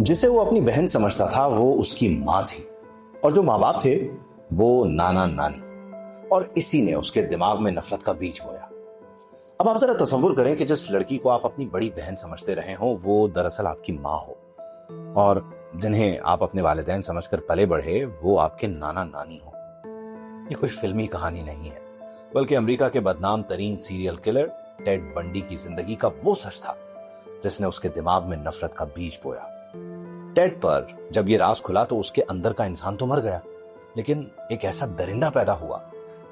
जिसे वो अपनी बहन समझता था वो उसकी माँ थी, और जो माँ बाप थे वो नाना नानी, और इसी ने उसके दिमाग में नफरत का बीज बोया। अब आप जरा तसव्वुर करें कि जिस लड़की को आप अपनी बड़ी बहन समझते रहे हो वो दरअसल आपकी माँ हो, और जिन्हें आप अपने वालिदैन समझकर पले बढ़े वो आपके नाना नानी हो। ये कोई फिल्मी कहानी नहीं है, बल्कि अमेरिका के बदनाम तरीन सीरियल किलर टेड बंडी की जिंदगी का वो सच था जिसने उसके दिमाग में नफरत का बीज बोया। टेड पर जब ये राज खुला तो उसके अंदर का इंसान तो मर गया, लेकिन एक ऐसा दरिंदा पैदा हुआ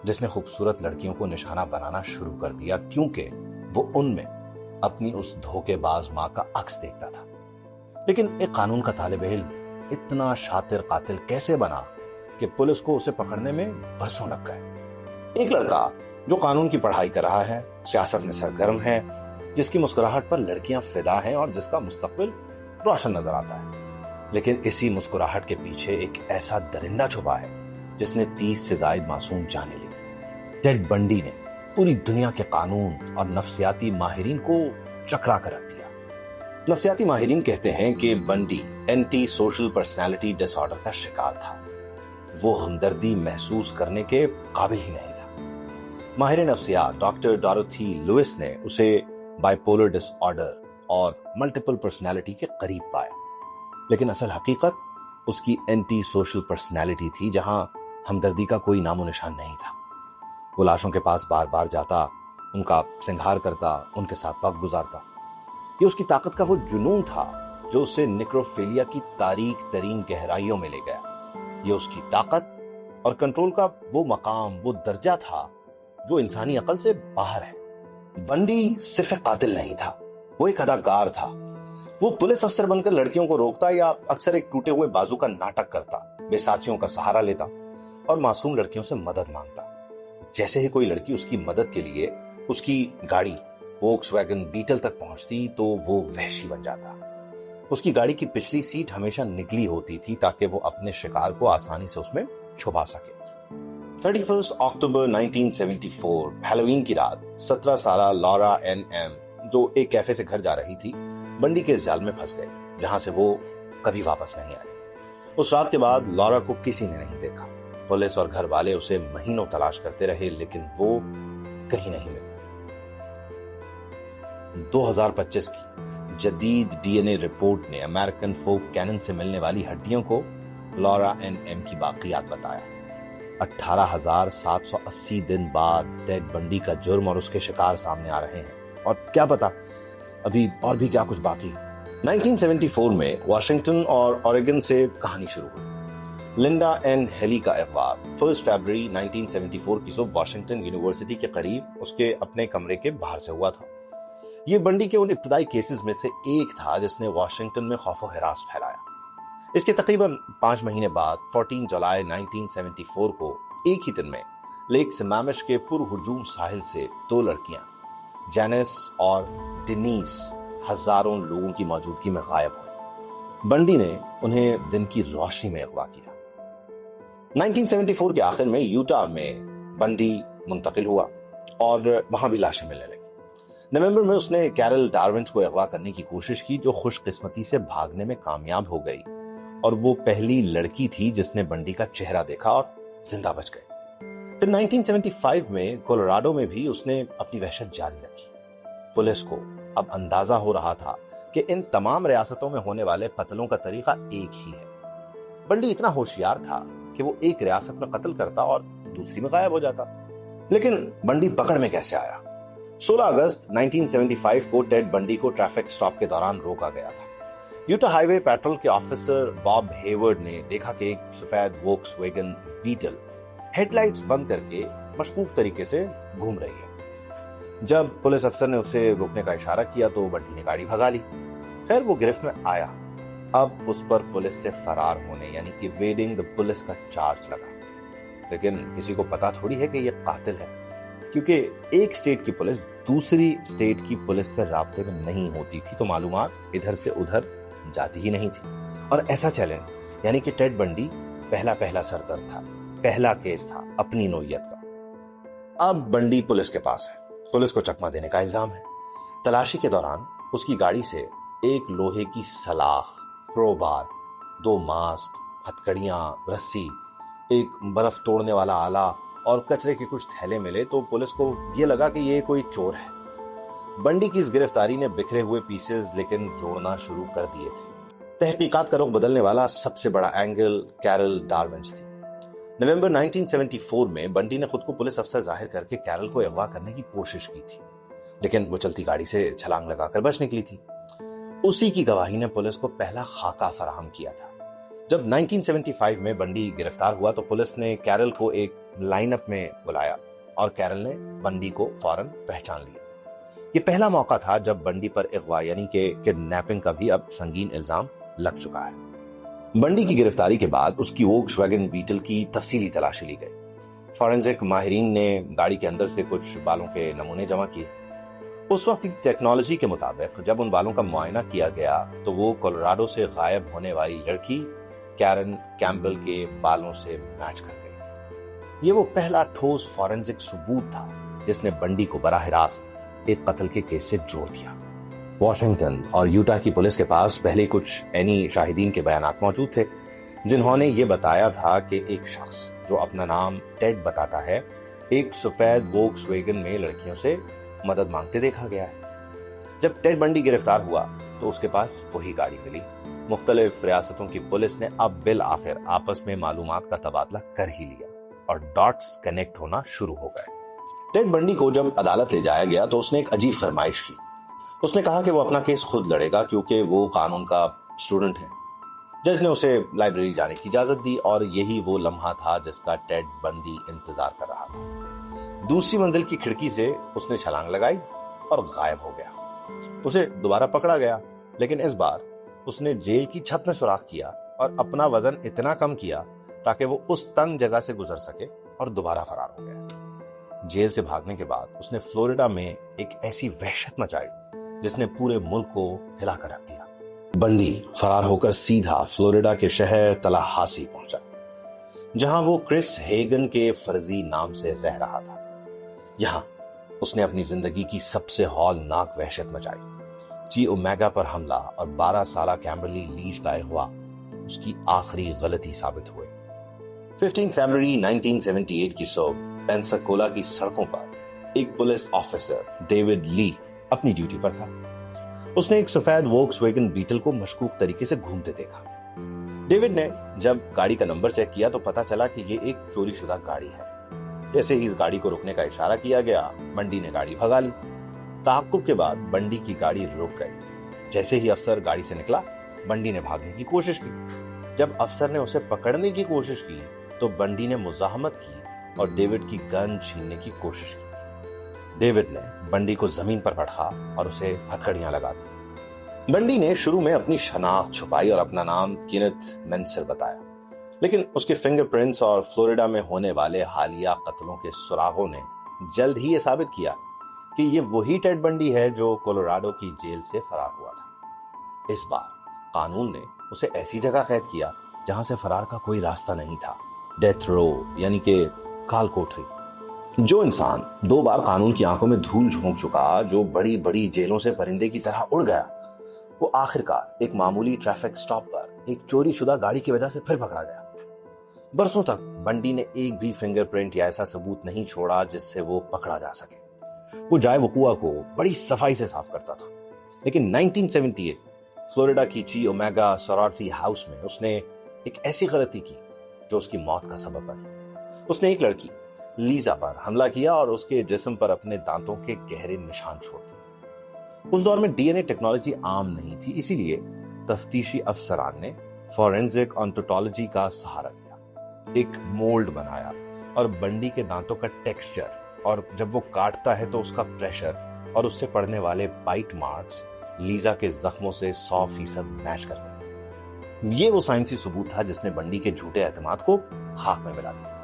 जिसने खूबसूरत लड़कियों को निशाना बनाना शुरू कर दिया, क्योंकि वो उनमें अपनी उस धोखेबाज मां का अक्स देखता था। लेकिन एक कानून का तालिब इल्म इतना शातिर कातिल कैसे बना कि पुलिस को उसे पकड़ने में बरसों लग गए। एक लड़का जो कानून की पढ़ाई कर रहा है, सियासत में सरगर्म है, जिसकी मुस्कुराहट पर लड़कियां फिदा हैं और जिसका मुस्तकबिल रोशन नजर आता है, लेकिन इसी मुस्कुराहट के पीछे एक ऐसा दरिंदा छुपा है जिसने 30 से ज्यादा मासूम जाने ली। टेड बंडी ने पूरी दुनिया के कानून और नफ्सियाती माहिरीन को चकरा कर रख दिया। नफ्सियाती माहिरीन कहते हैं कि बंडी एंटी सोशल पर्सनैलिटी डिसऑर्डर का शिकार था। वो हमदर्दी महसूस करने के काबिल ही नहीं था। माहिर नफ्सियात डॉक्टर डॉरोथी लुइस ने उसे बाइपोलर डिसऑर्डर और मल्टीपल पर्सनैलिटी के करीब पाया, लेकिन असल हकीकत उसकी एंटी सोशल पर्सनैलिटी थी, जहां हमदर्दी का कोई नामो निशान नहीं था। वो लाशों के पास बार बार जाता, उनका सिंगार करता, उनके साथ वक्त गुजारता। ये उसकी ताकत का वो जुनून था जो उसे निक्रोफेलिया की तारीक तरीन गहराइयों में ले गया। ये उसकी ताकत और कंट्रोल का वो मकाम, वो दर्जा था जो इंसानी अकल से बाहर है। बंडी सिर्फ एक कातिल नहीं था, वो एक अदाकार था। वो पुलिस अफसर बनकर लड़कियों को रोकता या अक्सर एक टूटे हुए बाजू का नाटक करता, बेसाथियों का सहारा लेता और मासूम लड़कियों से मदद मांगता। जैसे ही कोई लड़की उसकी मदद के लिए उसकी गाड़ी वोक्सवैगन बीटल तक पहुंचती तो वो वहशी बन जाता। उसकी गाड़ी की पिछली सीट हमेशा निकली होती थी ताकि वो अपने शिकार को आसानी से उसमें छुपा सके। 31 अक्टूबर 1974 हैलोवीन की रात 17 साला लॉरा एन.एम. जो एक कैफे से घर जा रही थी, बंडी के इस जाल में फंस गई जहां से वो कभी वापस नहीं आए। उस रात के बाद लॉरा को किसी ने नहीं देखा। पुलिस और घर वाले उसे महीनों तलाश करते रहे, लेकिन वो कहीं नहीं मिली। 2025 की जदीद डीएनए रिपोर्ट ने अमेरिकन फोक कैनन से मिलने वाली हड्डियों को लॉरा एन.एम. की बाकियात बताया। 18,780 दिन बाद टेड बंडी का जुर्म और उसके शिकार सामने आ रहे हैं, और क्या पता अभी और भी क्या कुछ बाकी। 1974 में वाशिंगटन और ओरेगन से कहानी शुरू हुई। लिंडा एन हेली का अगवा 1 फरवरी 1974 की सुबह वाशिंगटन यूनिवर्सिटी के करीब उसके अपने कमरे के बाहर से हुआ था। ये बंडी के उन इब्तदाई केसेस में से एक था जिसने वाशिंगटन में खौफ व हिरास फैलाया। इसके तकरीबन 5 महीने बाद 14 जुलाई 1974 को एक ही दिन में लेक सिमामिश के पुरहुजूम साहिल से 2 लड़कियां जैनिस और डेनीस हजारों लोगों की मौजूदगी में गायब हुई। बंडी ने उन्हें दिन की रोशनी में अगवा किया। 1974 के आखिर में यूटा में बंडी मुंतकिल हुआ और वहां भी लाशें मिलने लगी। नवंबर में उसने कैरल डार्विन को अगवा करने की कोशिश की, जो खुशकिस्मती से भागने में कामयाब हो गई, और वो पहली लड़की थी जिसने बंडी का चेहरा देखा और जिंदा बच गई। फिर 1975 में कोलोराडो में भी उसने अपनी वहशत जारी रखी। पुलिस को अब अंदाजा हो रहा था कि इन तमाम रियासतों में होने वाले कत्लों का तरीका एक ही है। बंडी इतना होशियार था कि वो एक रियासत में कत्ल करता और दूसरी में गायब हो जाता। लेकिन बंडी पकड़ में कैसे आया? 16 अगस्त 1975 को टेड बंडी को ट्रैफिक स्टॉप के दौरान रोका गया था। यूटा हाईवे पेट्रोल के ऑफिसर बॉब हेवर्ड ने देखा कि एक सफेद वोक्सवैगन बीटल हेडलाइट्स बंद करके मशकूक तरीके से घूम रही है। जब पुलिस अफसर ने उसे रोकने का इशारा किया तो बंडी ने गाड़ी भगा ली। खैर वो गिरफ्त में आया। अब उस पर पुलिस से फरार होने यानी इवेडिंग द पुलिस का चार्ज लगा। लेकिन किसी को पता थोड़ी है कि ये कातिल है, क्योंकि एक स्टेट की पुलिस दूसरी स्टेट की पुलिस से राब्ते में नहीं होती थी, तो मालूमात इधर से उधर जाती ही नहीं थी। और ऐसा चैलेंज यानी कि टेड बंडी पहला सरदर्द था, पहला केस था अपनी नौयत का। अब बंडी पुलिस के पास है। पुलिस को चकमा देने का इल्जाम है। तलाशी के दौरान उसकी गाड़ी से एक लोहे की सलाख क्रोबार, 2 मास्क, हथकड़ियां, रस्सी, एक बर्फ तोड़ने वाला आला और कचरे के कुछ थैले मिले तो पुलिस को यह लगा कि ये कोई चोर है। बंडी की इस गिरफ्तारी ने बिखरे हुए पीसेस लेकिन जोड़ना शुरू कर दिए थे। तहकीकात का रुख बदलने वाला सबसे बड़ा एंगल कैरल डारविंच थी। नवंबर 1974 में बंडी ने खुद को पुलिस अफसर जाहिर करके कैरल को अगवा करने की कोशिश की थी, लेकिन वो चलती गाड़ी से छलांग लगाकर बच निकली थी। उसी की गवाही ने पुलिस को पहला खाका फराहम किया था। जब 1975 में बंडी गिरफ्तार हुआ तो पुलिस ने कैरल को एक लाइनअप में बुलाया और कैरल ने बंडी को फौरन पहचान लिया। ये पहला मौका था जब बंडी पर अगवा यानी कि किडनैपिंग का भी अब संगीन इल्जाम लग चुका है। बंडी की गिरफ्तारी के बाद उसकी वोक्सवैगन बीटल की तफसीली तलाशी ली गई। फॉरेंसिक माहिरीन ने गाड़ी के अंदर से कुछ बालों के नमूने जमा किए। उस वक्त की टेक्नोलॉजी के मुताबिक जब उन बालों का मुआयना किया गया तो वो कोलोराडो से गायब होने वाली लड़की कैरन कैम्पबेल के बालों से मैच कर गई। ये वो पहला ठोस फॉरेंसिक सबूत था जिसने बंडी को बराह रास्त एक कत्ल के केस से जोड़ दिया। वॉशिंगटन और यूटा की पुलिस के पास पहले कुछ ऐनी शाहिदीन के बयानात मौजूद थे जिन्होंने ये बताया था कि एक शख्स जो अपना नाम टेड बताता है एक सफेद वोक्सवैगन में लड़कियों से मदद मांगते देखा गया है। जब टेड बंडी गिरफ्तार हुआ तो उसके पास वही गाड़ी मिली। मुख्तलिफ रियासतों की पुलिस ने अब बिल आखिर आपस में मालूमात का तबादला कर ही लिया और डॉट्स कनेक्ट होना शुरू हो गए। टेड बंडी को जब अदालत ले जाया गया तो उसने एक अजीब फरमाइश की। उसने कहा कि वो अपना केस खुद लड़ेगा क्योंकि वो कानून का स्टूडेंट है। जज ने उसे लाइब्रेरी जाने की इजाजत दी और यही वो लम्हा था जिसका टेड बंडी इंतजार कर रहा था। दूसरी मंजिल की खिड़की से उसने छलांग लगाई और गायब हो गया। उसे दोबारा पकड़ा गया, लेकिन इस बार उसने जेल की छत में सुराख किया और अपना वजन इतना कम किया ताकि वो उस तंग जगह से गुजर सके और दोबारा फरार हो गया। जेल से भागने के बाद उसने फ्लोरिडा में एक ऐसी वहशत मचाई जिसने पूरे मुल्क को हिलाकर रख दिया। बंडी फरार होकर सीधा फ्लोरिडा के शहर तलाहासी पहुंचा, जहां वो क्रिस हेगन के फर्जी नाम से रह रहा था। यहां उसने अपनी जिंदगी की सबसे हौलनाक वहशत मचाई। ची ओमेगा पर हमला और 12 साला कैम्बरली लीच का अगवा उसकी आखिरी गलती साबित हुए। 15 फरवरी 1978 की सुबह पेंसाकोला की सड़कों पर एक पुलिस ऑफिसर डेविड ली अपनी ड्यूटी पर था। उसने एक सफेद वोक्सवैगन बीटल को मशकूक तरीके से घूमते देखा। डेविड ने जब गाड़ी का नंबर चेक किया तो पता चला कि ये एक चोरी शुदा गाड़ी है। जैसे ही इस गाड़ी को रुकने का इशारा किया गया, बंडी ने गाड़ी भगा ली। ताक़्क़ुब के बाद बंडी की गाड़ी रुक गई। जैसे ही अफसर गाड़ी से निकला, बंडी ने भागने की कोशिश की। जब अफसर ने उसे पकड़ने की कोशिश की तो बंडी ने मुज़ाहमत की और डेविड की गन छीनने की कोशिश की। डेविड ने बंडी को जमीन पर पटका और उसे हथकड़ियां लगा दी। बंडी ने शुरू में अपनी शनाख्त छुपाई और अपना नाम केनेथ मेंसर बताया, लेकिन उसके फिंगरप्रिंट्स और फ्लोरिडा में होने वाले हालिया कत्लों के सुरागों ने जल्द ही ये साबित किया कि ये वही टेड बंडी है जो कोलोराडो की जेल से फरार हुआ था। इस बार कानून ने उसे ऐसी जगह कैद किया जहां से फरार का कोई रास्ता नहीं था, डेथ रो यानी कि काल कोठरी। जो इंसान 2 बार कानून की आंखों में धूल झोंक चुका, जो बड़ी बड़ी जेलों से परिंदे की तरह उड़ गया, वो आखिरकार एक मामूली ट्रैफिक स्टॉप पर एक चोरी शुदा गाड़ी की वजह से फिर पकड़ा गया। बरसों तक बंडी ने एक भी फिंगरप्रिंट या ऐसा सबूत नहीं छोड़ा जिससे वो पकड़ा जा सके। वो जाए वकुआ को बड़ी सफाई से साफ करता था, लेकिन 1978 फ्लोरिडा की ची ओमेगा सोरारिटी हाउस में उसने एक ऐसी गलती की जो उसकी मौत का सबब बनी। उसने एक लड़की लीजा पर हमला किया और उसके जिस्म पर अपने दांतों के गहरे निशान छोड़ दिए। उस दौर में डीएनए टेक्नोलॉजी आम नहीं थी, इसीलिए तफ्तीशी अफसरान ने फॉरेंसिक ऑन्टोलॉजी का सहारा लिया। एक मोल्ड बनाया और बंडी के दांतों का टेक्सचर और जब वो काटता है तो उसका प्रेशर और उससे पड़ने वाले बाइट मार्क्स लीजा के जख्मों से 100% मैच कर गए। ये वो साइंसी सबूत था जिसने बंडी के झूठे एतमाद को खाक में मिला दिया।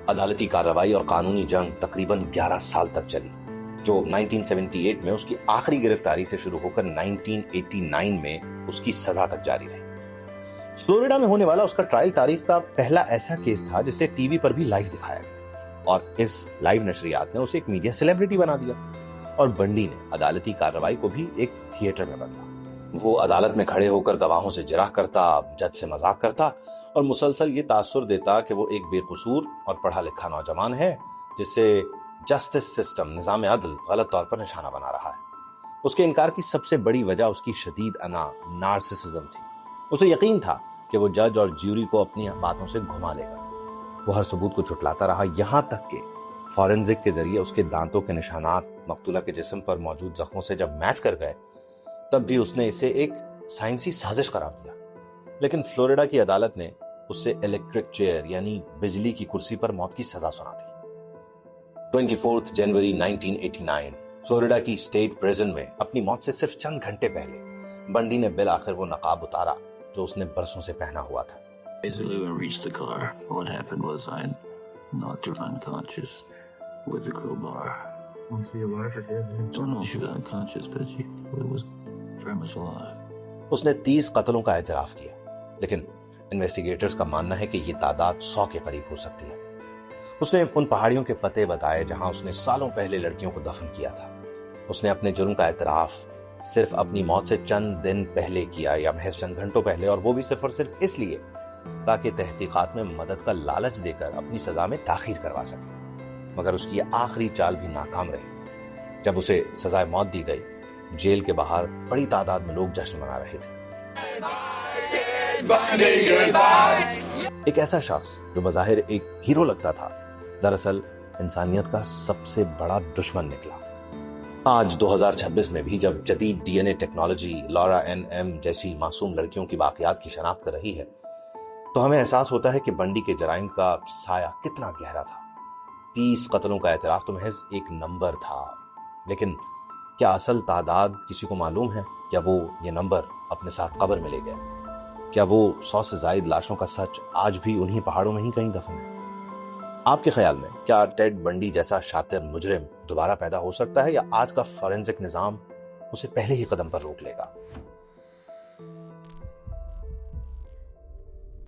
अदालती कार्रवाई और कानूनी जंग तकरीबन 11 साल तक चली, जो 1978 में उसकी आखिरी गिरफ्तारी से शुरू होकर 1989 में उसकी सजा तक जारी रही। फ्लोरिडा में होने वाला उसका ट्रायल तारीख का पहला ऐसा केस था जिसे टीवी पर भी लाइव दिखाया गया और इस लाइव नशरियात ने उसे एक मीडिया सेलिब्रिटी बना दिया और बंडी ने अदालती कार्रवाई को भी एक थिएटर में बदला। وہ عدالت میں کھڑے ہو کر گواہوں سے جرح کرتا، جج سے مذاق کرتا اور مسلسل یہ تاثر دیتا کہ وہ ایک بے قصور اور پڑھا لکھا نوجوان ہے جس سے جسٹس سسٹم، نظام عدل غلط طور پر نشانہ بنا رہا ہے۔ اس کے انکار کی سب سے بڑی وجہ اس کی شدید انا، نارسسزم تھی۔ اسے یقین تھا کہ وہ جج اور جیوری کو اپنی باتوں سے گھما لے گا۔ وہ ہر ثبوت کو جھٹلاتا رہا، یہاں تک کہ فورنزک کے ذریعے اس کے دانتوں کے نشانات مقتولہ کے جسم پر موجود زخموں سے جب میچ کر گئے تب بھی اس نے اسے ایک سائنسی سازش قرار دیا۔ لیکن فلوریڈا کی عدالت نے اس سے الیکٹرک چیئر یعنی بجلی کی کرسی پر موت کی سزا سنا دی۔ 24 جنوری 1989 فلوریڈا کی اسٹیٹ پریزن میں اپنی موت سے صرف چند گھنٹے پہلے بنڈی نے بالآخر وہ نقاب اتارا جو اس نے برسوں سے پہنا ہوا تھا۔ Basically, when we reached the car, what happened was I knocked her unconscious with a crowbar. Was she alive or dead? Don't know if she was unconscious, but she was very much alive. اس نے 30 قتلوں کا اعتراف کیا، لیکن investigators کا ماننا ہے کہ یہ تعداد 100 کے قریب ہو سکتی ہے۔ اس نے ان پہاڑیوں کے پتے بتائے جہاں اس نے سالوں پہلے لڑکیوں کو دفن کیا تھا۔ اس نے اپنے جرم کا اعتراف صرف اپنی موت سے چند دن پہلے کیا یا محض چند گھنٹوں پہلے، اور وہ بھی صرف اور صرف اس لیے تاکہ تحقیقات میں مدد کا لالچ دے کر اپنی سزا میں تاخیر کروا سکے۔ مگر اس کی یہ آخری چال بھی ناکام رہی۔ جب اسے سزائے موت دی گئی، جیل کے باہر بڑی تعداد میں لوگ جشن منا رہے تھے۔ ایک ایسا شخص جو بظاہر ایک ہیرو لگتا تھا، دراصل انسانیت کا سب سے بڑا دشمن نکلا۔ آج 2026 میں بھی جب جدید D N a technology Laura N M جیسی معصوم لڑکیوں کی واقعات کی شناخت کر رہی ہے تو ہمیں احساس ہوتا ہے کہ بنڈی کے جرائم کا سایہ کتنا گہرا تھا۔ 30 قتلوں کا اعتراف تو محض ایک نمبر تھا، لیکن کیا اصل تعداد کسی کو معلوم ہے؟ کیا وہ یہ نمبر اپنے ساتھ قبر میں لے گئے؟ کیا وہ 100 سے زائد لاشوں کا سچ آج بھی انہی پہاڑوں میں ہی کہیں دفن ہے؟ آپ کے خیال میں کیا ٹیڈ بنڈی جیسا شاطر مجرم دوبارہ پیدا ہو سکتا ہے، یا آج کا فورنزک نظام اسے پہلے ہی قدم پر روک لے گا؟